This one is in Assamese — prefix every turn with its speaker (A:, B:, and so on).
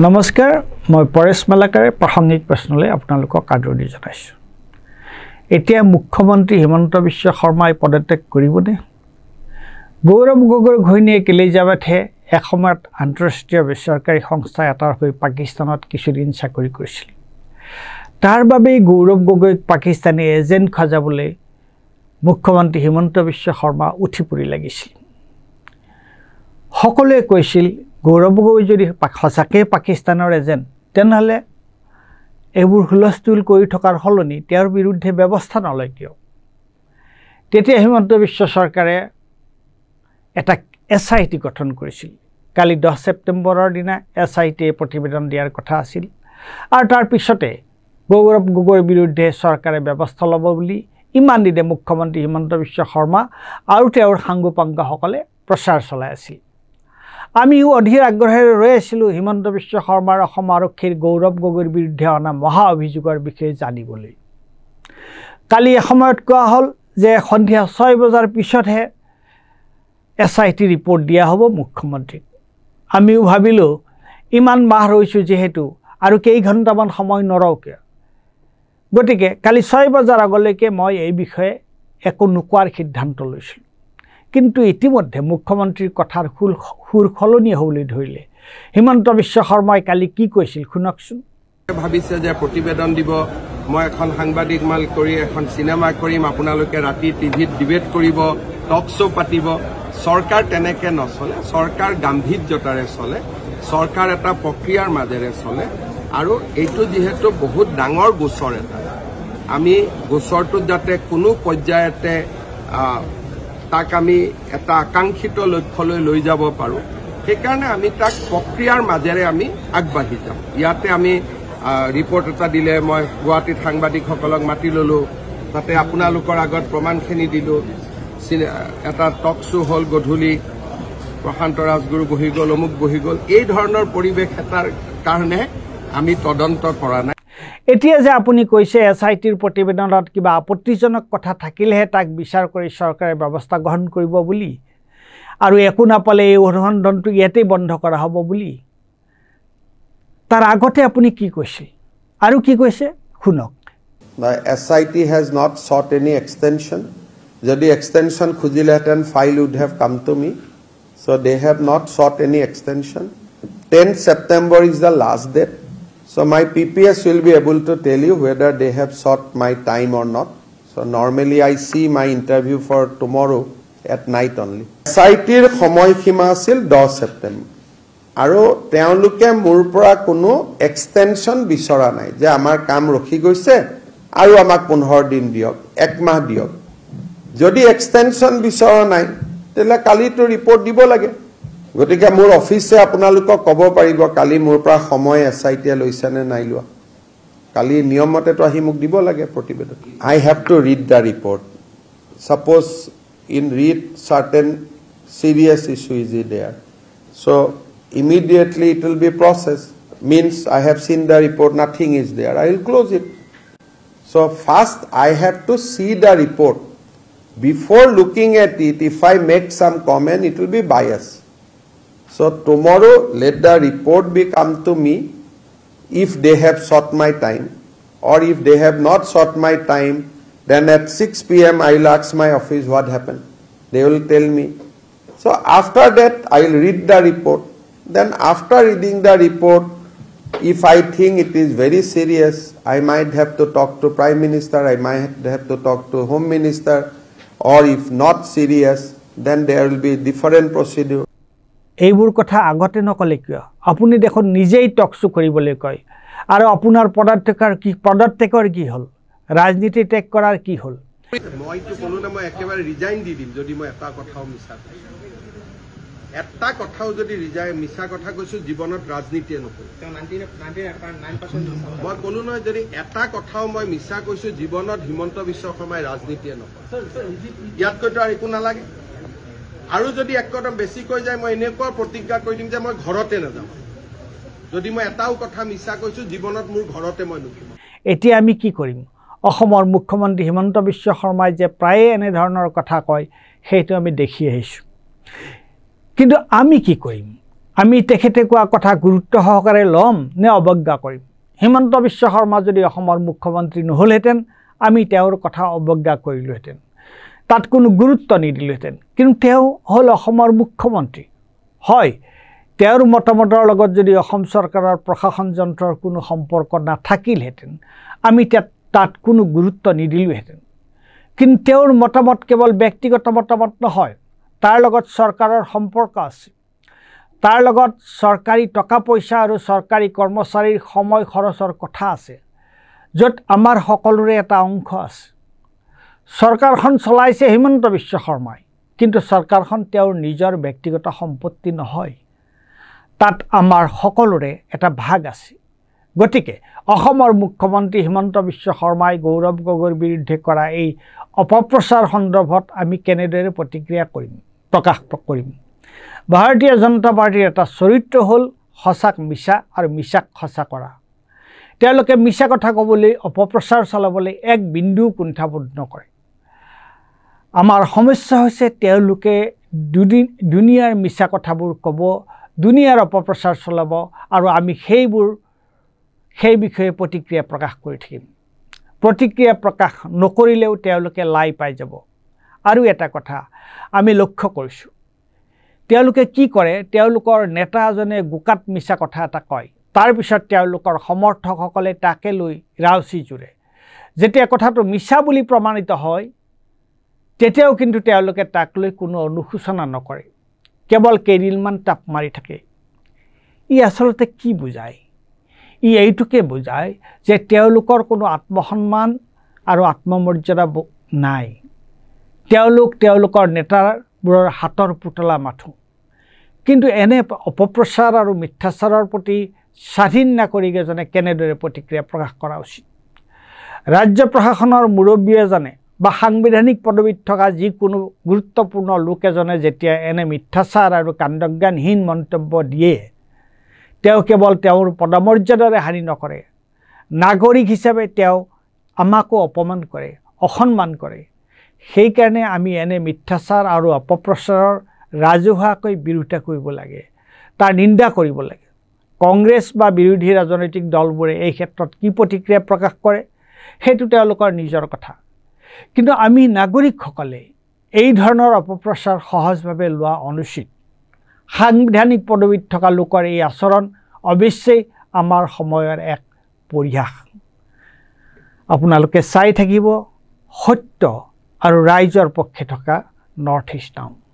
A: নমস্কাৰ মই পৰেশ মালাকাৰে প্ৰাসংগিক প্ৰশ্নলৈ আপোনালোকক আদৰণি জনাইছো। এতিয়া মুখ্যমন্ত্ৰী হিমন্ত বিশ্ব শৰ্মাই পদত্যাগ কৰিবনে? গৌৰৱ গগৈৰ ঘৈণীয়েক এলিজাবেথে এসময়ত আন্তঃৰাষ্ট্ৰীয় বেচৰকাৰী সংস্থা এটাৰ হৈ পাকিস্তানত কিছুদিন চাকৰি কৰিছিল। তাৰ বাবেই গৌৰৱ গগৈক পাকিস্তানী এজেণ্ট খজাবলৈ মুখ্যমন্ত্ৰী হিমন্ত বিশ্ব শৰ্মা উঠি পৰি লাগিছিল। সকলোৱে কৈছিল গৌৰৱ গগৈ যদি সঁচাকৈ পাকিস্তানৰ এজেণ্ট তেনেহ'লে এইবোৰ হুলস্থুল কৰি থকাৰ সলনি তেওঁৰ বিৰুদ্ধে ব্যৱস্থা নলয় কিয়? তেতিয়া হিমন্ত বিশ্ব চৰকাৰে এটা SIT গঠন কৰিছিল। কালি 10 ছেপ্টেম্বৰৰ দিনা SIT প্ৰতিবেদন দিয়াৰ কথা আছিল আৰু তাৰ পিছতে গৌৰৱ গগৈৰ বিৰুদ্ধে চৰকাৰে ব্যৱস্থা ল'ব বুলি ইমান দিনে মুখ্যমন্ত্ৰী হিমন্ত বিশ্ব শৰ্মা আৰু তেওঁৰ সাংগপাংগসকলে প্ৰচাৰ চলাই আছিল। আমিও অধীৰ আগ্ৰহেৰে ৰৈ আছিলোঁ হিমন্ত বিশ্ব শৰ্মাৰ অসম আৰক্ষীৰ গৌৰৱ গগৈৰ বিৰুদ্ধে অনা মহা অভিযোগৰ বিষয়ে জানিবলৈ। কালি এসময়ত কোৱা হ'ল যে সন্ধিয়া 6 বজাৰ পিছতহে SIT ৰিপৰ্ট দিয়া হ'ব মুখ্যমন্ত্ৰীক। আমিও ভাবিলোঁ ইমান মাহ ৰৈছোঁ যিহেতু আৰু কেইঘণ্টামান সময় নৰওঁ কিয়। গতিকে কালি 6 বজাৰ আগলৈকে মই এই বিষয়ে একো নোকোৱাৰ সিদ্ধান্ত লৈছিলোঁ। কিন্তু ইতিমধ্যে মুখ্যমন্ত্ৰীৰ কথাৰ সুৰ সলনি হ'বলৈ ধৰিলে। হিমন্ত বিশ্ব শৰ্মাই কালি কি কৈছিল শুনকচোন।
B: ভাবিছে যে প্ৰতিবেদন দিব, মই এখন সাংবাদিক মাল কৰি এখন চিনেমা কৰিম, আপোনালোকে ৰাতি টিভিত ডিবেট কৰিব, টক শ্ব' পাতিব। চৰকাৰ তেনেকে নচলে, চৰকাৰ গাম্ভীৰ্যতাৰে চলে, চৰকাৰ এটা প্ৰক্ৰিয়াৰ মাজেৰে চলে। আৰু এইটো যিহেতু বহুত ডাঙৰ গোচৰ এটা, আমি গোচৰটোত যাতে কোনো পৰ্যায়তে তাক আমি এটা আকাংক্ষিত লক্ষ্যলৈ লৈ যাব পাৰোঁ, সেইকাৰণে আমি তাক প্ৰক্ৰিয়াৰ মাজেৰে আমি আগবাঢ়ি যাম। ইয়াতে আমি ৰিপৰ্ট এটা দিলে, মই গুৱাহাটীত সাংবাদিকসকলক মাতি ল'লোঁ, তাতে আপোনালোকৰ আগত প্ৰমাণখিনি দিলোঁ। এটা টক শ্ব' হ'ল গধূলি, প্ৰশান্ত ৰাজগুৰু বহি গ'ল, অমুক বহি গ'ল। এই ধৰণৰ পৰিৱেশ এটাৰ কাৰণে আমি তদন্ত কৰা নাই।
A: এতিয়া যে আপুনি কৈছে SITৰ প্ৰতিবেদনত কিবা আপত্তিজনক কথা থাকিলেহে তাক বিচাৰ কৰি চৰকাৰে ব্যৱস্থা গ্ৰহণ কৰিব বুলি, আৰু একো নাপালে এই অনুসন্ধানটো ইয়াতেই বন্ধ কৰা হ'ব বুলি, তাৰ আগতে আপুনি কি কৈছিল আৰু কি কৈছে শুনক।
C: The SIT has not sought any extension. যদি extension খুজিলেহেঁতেন file would have come to me. So they have not sought any extension. 10 September is the last date. So my PPS will be able to tell you whether they have sought my time or not. So normally I see my interview for tomorrow at night only. SITৰ সময়সীমা আছিল 10 September. আৰু তেওঁলোকে মোৰ পৰা কোনো এক্সটেনশ্যন বিচৰা নাই যে আমাৰ কাম ৰখি গৈছে আৰু আমাক 15 দিন দিয়ক, 1 মাহ দিয়ক। যদি এক্সটেনশ্যন বিচৰা নাই তেতিয়াহ'লে কালিতো ৰিপৰ্ট দিব লাগে। গতিকে মোৰ অফিচে আপোনালোকক ক'ব পাৰিব কালি মোৰ পৰা সময় SITয়ে লৈছে নে নাই লোৱা। কালি নিয়মতেতো আহি মোক দিব লাগে প্ৰতিবেদন। I have to read the report. Suppose in read certain serious issue is there. So immediately it will be processed. Means I have seen the report, nothing is there, I will close it. So first I have to see the report. Before looking at it, if I make some comment, it will be biased. So tomorrow let the report be come to me if they have sought my time, or if they have not sought my time, then at 6 PM I will ask my office what happened. They will tell me. So after that I will read the report. Then after reading the report, if I think it is very serious, I might have to talk to Prime Minister, I might have to talk to Home Minister, or if not serious, then there will be different procedure.
A: এইবোৰ কথা আগতে নকলে কিয়? আপুনি দেখোন নিজেই টকশ্ব কৰিবলৈ কয়, আৰু আপোনাৰ পদত্যাগৰ কি হ'ল? ৰাজনীতি ত্যাগ কৰাৰ কি হ'ল?
B: মইতো কোনো না মই একেবাৰে ৰিজাইন দি দিম যদি মই এটা কথাও মিছা কৈছোঁ। এটা কথাও যদি মিছা কথা কৈছোঁ জীৱনত ৰাজনীতিয়ে নকৰোঁ। মই ক'লো নহয় যদি এটা কথাও মই মিছা কৈছোঁ জীৱনত হিমন্ত বিশ্ব শৰ্মাই ৰাজনীতিয়ে নকৰে। ইয়াতকৈতো আৰু একো নালাগে। আৰু যদি একদম বেছি কৈ যায় মই এনেকুৱা প্ৰতিজ্ঞা কৰি দিম যে মই ঘৰতে নাযাওঁ। যদি মই এটাও কথা মিছা কৈছোঁ জীৱনত মোৰ ঘৰতে মই নুঠিম।
A: এতিয়া আমি কি কৰিম? অসমৰ মুখ্যমন্ত্ৰী হিমন্ত বিশ্ব শৰ্মাই যে প্ৰায়ে এনেধৰণৰ কথা কয় সেইটো আমি দেখি আহিছোঁ। কিন্তু আমি কি কৰিম? আমি তেখেতে কোৱা কথা গুৰুত্ব সহকাৰে ল'ম নে অৱজ্ঞা কৰিম হিমন্ত বিশ্ব শৰ্মা যদি অসমৰ মুখ্যমন্ত্ৰী নহ'লহেঁতেন আমি তেওঁৰ কথা অৱজ্ঞা কৰিলোহেঁতেন তাত কোনো গুৰুত্ব নিদিলোহেঁতেন কিন্তু তেওঁ হ'ল অসমৰ মুখ্যমন্ত্ৰী হয় তেওঁৰ মতামতৰ লগত যদি অসম চৰকাৰৰ প্ৰশাসন যন্ত্ৰৰ কোনো সম্পৰ্ক নাথাকিলহেঁতেন আমি তাত কোনো গুৰুত্ব নিদিলোহেঁতেন কিন্তু তেওঁৰ মতামত কেৱল ব্যক্তিগত মতামত নহয় তাৰ লগত চৰকাৰৰ সম্পৰ্ক আছে তাৰ লগত চৰকাৰী টকা পইচা আৰু চৰকাৰী কৰ্মচাৰীৰ সময় খৰচৰ কথা আছে য'ত আমাৰ সকলোৰে এটা অংশ আছে চৰকাৰখন চলাইছে হিমন্ত বিশ্ব শৰ্মাই কিন্তু চৰকাৰখন তেওঁৰ নিজৰ ব্যক্তিগত সম্পত্তি নহয় তাত আমাৰ সকলোৰে এটা ভাগ আছে গতিকে অসমৰ মুখ্যমন্ত্ৰী হিমন্ত বিশ্ব শৰ্মাই গৌৰৱ গগৈৰ বিৰুদ্ধে কৰা এই অপপ্ৰচাৰ সন্দৰ্ভত আমি কেনেদৰে প্ৰতিক্ৰিয়া প্ৰকাশ কৰিম ভাৰতীয় জনতা পাৰ্টিৰ এটা চৰিত্ৰ হ'ল সঁচাক মিছা আৰু মিছাক সঁচা কৰা তেওঁলোকে মিছা কথা ক'বলৈ অপপ্ৰচাৰ চলাবলৈ এক বিন্দু কুণ্ঠাবোধ নকৰে আমাৰ সমস্যা হৈছে তেওঁলোকে দুনিয়াৰ মিছা কথাবোৰ ক'ব দুনিয়াৰ অপপ্ৰচাৰ চলাব আৰু আমি সেই বিষয়ে প্ৰতিক্ৰিয়া প্ৰকাশ কৰি থাকিম প্ৰতিক্ৰিয়া প্ৰকাশ নকৰিলেও তেওঁলোকে লাই পাই যাব আৰু এটা কথা আমি লক্ষ্য কৰিছোঁ তেওঁলোকে কি কৰে তেওঁলোকৰ নেতা এজনে গোকাত মিছা কথা এটা কয় তাৰ পিছত তেওঁলোকৰ সমৰ্থকসকলে তাকে লৈ ৰাউচি জুৰে যেতিয়া কথাটো মিছা বুলি প্ৰমাণিত হয় তেতিয়াও কিন্তু তেওঁলোকে তাক লৈ কোনো অনুশোচনা নকৰে কেৱল কেইদিনমান তাপ মাৰি থাকে ই আচলতে কি বুজায় ই এইটোকে বুজায় যে তেওঁলোকৰ কোনো আত্মসন্মান আৰু আত্মমৰ্যাদা নাই তেওঁলোকৰ নেতাবোৰৰ হাতৰ পুতলা মাথো কিন্তু এনে অপপ্ৰচাৰ আৰু মিথ্যাচাৰৰ প্ৰতি স্বাধীন নাগৰিক এজনে কেনেদৰে প্ৰতিক্ৰিয়া প্ৰকাশ কৰা উচিত ৰাজ্য প্ৰশাসনৰ মুৰব্বী এজনে বা সাংবিধানিক পদবীত থকা যিকোনো গুৰুত্বপূৰ্ণ লোক এজনে যেতিয়া এনে মিথ্যাচাৰ আৰু কাণ্ডজ্ঞানহীন মন্তব্য দিয়ে তেওঁ কেৱল তেওঁৰ পদমৰ্যাদাৰে হানি নকৰে নাগৰিক হিচাপে তেওঁ আমাকো অপমান কৰে অসন্মান কৰে সেইকাৰণে আমি এনে মিথ্যাচাৰ আৰু অপপ্ৰচাৰৰ ৰাজহুৱাকৈ বিৰোধিতা কৰিব লাগে তাৰ নিন্দা কৰিব লাগে কংগ্ৰেছ বা বিৰোধী ৰাজনৈতিক দলবোৰে এই ক্ষেত্ৰত কি প্ৰতিক্ৰিয়া প্ৰকাশ কৰে সেইটো তেওঁলোকৰ নিজৰ কথা কিন্তু আমি নাগৰিকসকলে এই ধৰণৰ অপপ্ৰচাৰ সহজভাৱে লোৱা অনুচিত সাংবিধানিক পদবীত থকা লোকৰ এই আচৰণ অৱশ্যেই আমাৰ সময়ৰ এক পৰিহাস আপোনালোকে চাই থাকিব সত্য আৰু ৰাইজৰ পক্ষে থকা নৰ্থ ইষ্ট নাও